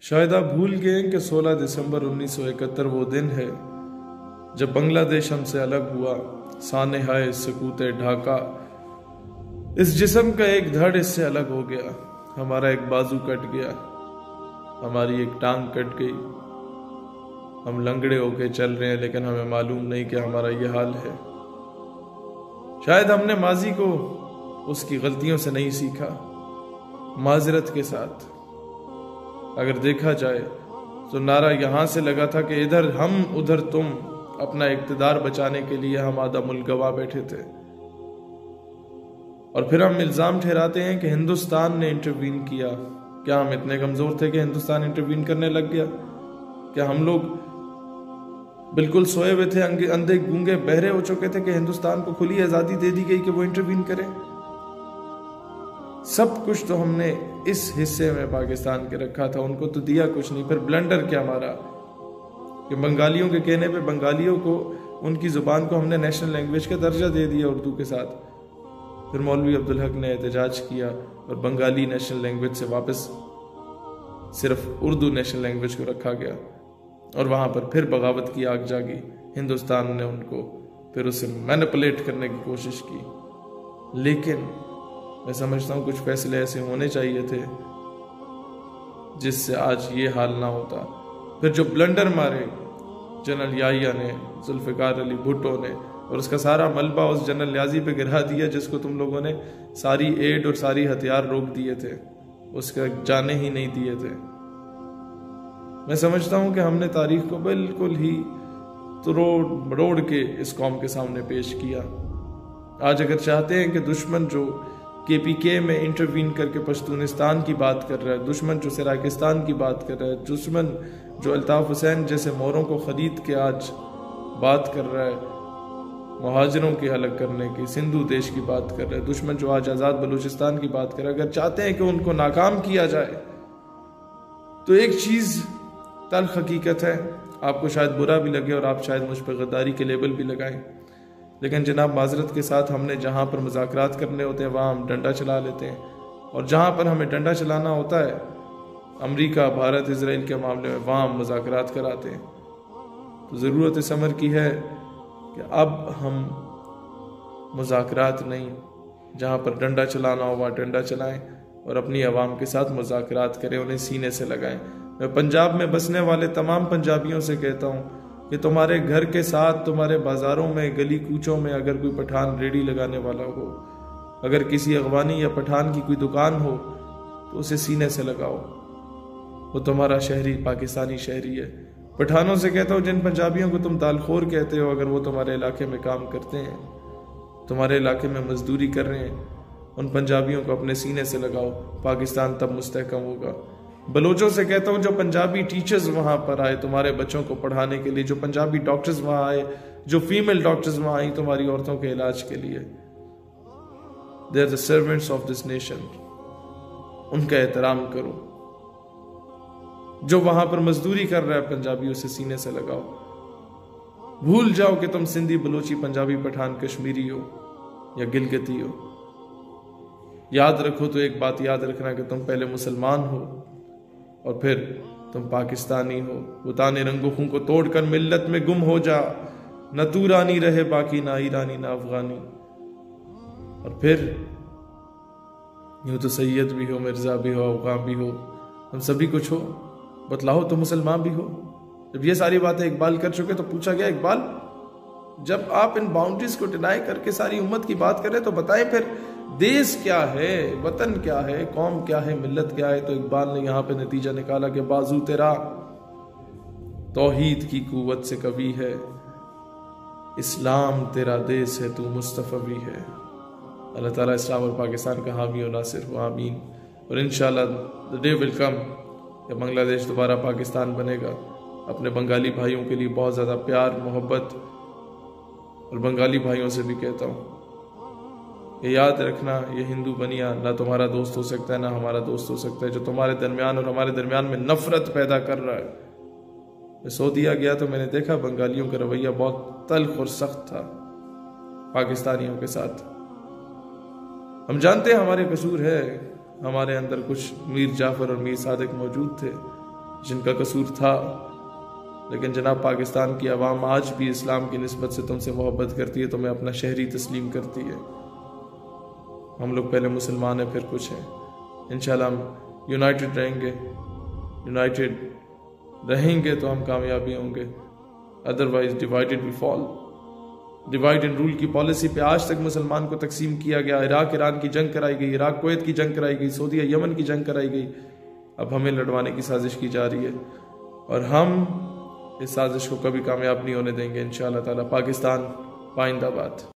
شاید آپ بھول گئے کہ 16 دسمبر 1971 وہ دن ہے جب بنگلہ دیش ہم سے الگ ہوا۔ سانحۂ سکوت ڈھاکہ، اس جسم کا ایک دھڑ اس سے الگ ہو گیا۔ ہمارا ایک بازو کٹ گیا، ہماری ایک ٹانگ کٹ گئی۔ ہم لنگڑے ہو کے چل رہے ہیں لیکن ہمیں معلوم نہیں کہ ہمارا یہ حال ہے۔ شاید ہم نے ماضی کو اس کی غلطیوں سے نہیں سیکھا۔ معذرت کے ساتھ اگر دیکھا جائے تو نعرہ یہاں سے لگا تھا کہ ادھر ہم ادھر تم، اپنا اقتدار بچانے کے لیے ہم آدھا ملک گوا بیٹھے تھے۔ اور پھر ہم الزام ٹھہراتے ہیں کہ ہندوستان نے انٹروین کیا۔ کیا ہم اتنے کمزور تھے کہ ہندوستان انٹروین کرنے لگ گیا؟ کیا ہم لوگ بالکل سوئے ہوئے تھے، اندھے گونگے بہرے ہو چکے تھے کہ ہندوستان کو کھلی آزادی دے دی گئی کہ وہ انٹروین کرے؟ سب کچھ تو ہم نے اس حصے میں پاکستان کے رکھا تھا، ان کو تو دیا کچھ نہیں۔ پھر بلنڈر کیا ہمارا کہ بنگالیوں کے کہنے پہ بنگالیوں کو، ان کی زبان کو ہم نے نیشنل لینگویج کا درجہ دے دیا اردو کے ساتھ۔ پھر مولوی عبدالحق نے احتجاج کیا اور بنگالی نیشنل لینگویج سے واپس صرف اردو نیشنل لینگویج کو رکھا گیا، اور وہاں پر پھر بغاوت کی آگ جاگی۔ ہندوستان نے ان کو پھر اسے مینپولیٹ کرنے کی کوشش کی، لیکن میں سمجھتا ہوں کچھ فیصلے ایسے ہونے چاہیے تھے جس سے آج یہ حال نہ ہوتا۔ پھر جو بلنڈر مارے جنرل یاہیا نے، ذوالفقار علی بھٹو نے، اور اس کا سارا ملبہ اس جنرل نیازی پہ گرا دیا جس کو تم لوگوں نے ساری ایڈ اور ساری ہتھیار روک دیے تھے، اس کا جانے ہی نہیں دیے تھے۔ میں سمجھتا ہوں کہ ہم نے تاریخ کو بالکل ہی روڑ کے اس قوم کے سامنے پیش کیا۔ آج اگر چاہتے ہیں کہ دشمن جو KPK میں انٹروین کر کے پشتونستان کی بات کر رہا ہے، دشمن جو سراکستان کی بات کر رہا ہے، دشمن جو الطاف حسین جیسے موروں کو خرید کے آج بات کر رہا ہے مہاجروں کی الگ کرنے کی، سندھو دیش کی بات کر رہا ہے، دشمن جو آج آزاد بلوچستان کی بات کر رہا ہے، اگر چاہتے ہیں کہ ان کو ناکام کیا جائے تو ایک چیز تلخ حقیقت ہے، آپ کو شاید برا بھی لگے اور آپ شاید مجھ پہ غداری کے لیبل بھی لگائیں، لیکن جناب معذرت کے ساتھ ہم نے جہاں پر مذاکرات کرنے ہوتے ہیں وہاں ہم ڈنڈا چلا لیتے ہیں، اور جہاں پر ہمیں ڈنڈا چلانا ہوتا ہے امریکہ، بھارت، اسرائیل کے معاملے میں، وہاں ہم مذاکرات کراتے ہیں۔ تو ضرورت اس امر کی ہے کہ اب ہم مذاکرات نہیں، جہاں پر ڈنڈا چلانا ہو وہاں ڈنڈا چلائیں اور اپنی عوام کے ساتھ مذاکرات کریں، انہیں سینے سے لگائیں۔ میں پنجاب میں بسنے والے تمام پنجابیوں سے کہتا ہوں کہ تمہارے گھر کے ساتھ، تمہارے بازاروں میں، گلی کوچوں میں اگر کوئی پٹھان ریڑھی لگانے والا ہو، اگر کسی افغانی یا پٹھان کی کوئی دکان ہو تو اسے سینے سے لگاؤ، وہ تمہارا شہری، پاکستانی شہری ہے۔ پٹھانوں سے کہتا ہوں جن پنجابیوں کو تم دالخور کہتے ہو، اگر وہ تمہارے علاقے میں کام کرتے ہیں، تمہارے علاقے میں مزدوری کر رہے ہیں، ان پنجابیوں کو اپنے سینے سے لگاؤ، پاکستان تب مستحکم ہوگا۔ بلوچوں سے کہتا ہوں جو پنجابی ٹیچرز وہاں پر آئے تمہارے بچوں کو پڑھانے کے لیے، جو پنجابی ڈاکٹرز وہاں آئے، جو فیمیل ڈاکٹرز وہاں آئیں تمہاری عورتوں کے علاج کے لیے، they are the servants of this nation، ان کا احترام کرو۔ جو وہاں پر مزدوری کر رہا ہے پنجابی، اسے سینے سے لگاؤ۔ بھول جاؤ کہ تم سندھی، بلوچی، پنجابی، پٹھان، کشمیری ہو یا گلگتی ہو۔ یاد رکھو تو ایک بات یاد رکھنا کہ تم پہلے مسلمان ہو اور پھر تم پاکستانی ہو۔ بتانے رنگوں خوں کو توڑ کر ملت میں گم ہو جا، نہ تو رانی رہے باقی، نہ ایرانی نہ افغانی۔ اور پھر یوں تو سید بھی ہو، مرزا بھی ہو، افغان بھی ہو، ہم سبھی کچھ ہو، بتلاؤ تو مسلمان بھی ہو۔ جب یہ ساری باتیں اقبال کر چکے تو پوچھا گیا اقبال جب آپ ان باؤنڈریز کو ڈینائی کر کے ساری امت کی بات کریں تو بتائیں پھر دیس کیا ہے، وطن کیا ہے، قوم کیا ہے، ملت کیا ہے؟ تو اقبال نے یہاں پہ نتیجہ نکالا کہ بازو تیرا توحید کی قوت سے قوی ہے، اسلام تیرا دیس ہے تو مصطفی ہے۔ اللہ تعالیٰ اسلام اور پاکستان کا حامی و ناصر ہو، آمین۔ اور انشاءاللہ the day will come کہ بنگلہ دیش دوبارہ پاکستان بنے گا۔ اپنے بنگالی بھائیوں کے لیے بہت زیادہ پیار، محبت، اور بنگالی بھائیوں سے بھی کہتا ہوں یہ یاد رکھنا، یہ ہندو بنیا نہ تمہارا دوست ہو سکتا ہے نہ ہمارا دوست ہو سکتا ہے۔ جو تمہارے درمیان اور ہمارے درمیان میں نفرت پیدا کر رہا ہے، میں سعودیہ گیا تو میں نے دیکھا بنگالیوں کا رویہ بہت تلخ اور سخت تھا پاکستانیوں کے ساتھ۔ ہم جانتے ہیں ہمارے قصور ہے، ہمارے اندر کچھ میر جعفر اور میر صادق موجود تھے، جن کا قصور تھا، لیکن جناب پاکستان کی عوام آج بھی اسلام کی نسبت سے تم سے محبت کرتی ہے، تمہیں اپنا شہری تسلیم کرتی ہے۔ ہم لوگ پہلے مسلمان ہیں پھر کچھ ہیں۔ انشاءاللہ ہم یونائٹڈ رہیں گے، یونائٹڈ رہیں گے تو ہم کامیابی ہوں گے، otherwise divided will fall. Divide and rule کی پالیسی پہ آج تک مسلمان کو تقسیم کیا گیا، عراق ایران کی جنگ کرائی گئی، عراق کویت کی جنگ کرائی گئی، سعودیہ یمن کی جنگ کرائی گئی، اب ہمیں لڑوانے کی سازش کی جا رہی ہے، اور ہم اس سازش کو کبھی کامیاب نہیں ہونے دیں گے انشاءاللہ تعالی۔ پاکستان پائندہ باد۔